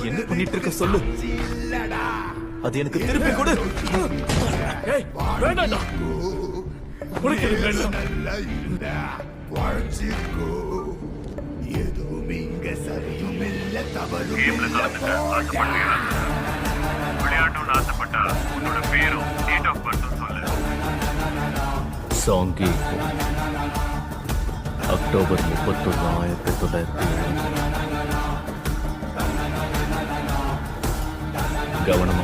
என்ன பண்ணிட்டு இருக்க சொல்லு. அது எனக்கு திருப்பி கொடு. ஏய், வேண்டாம்டா. உனக்கு இது வேண்டாம். கேம்ல கலந்துக்க ஆசைப்படுறியா? விளையாடணும்னு ஆசைப்பட்டா உன்னோட பேரும் டேட் ஆஃப் பர்த்தும் சொல்லு. Changi October 31, 1970. கவனமா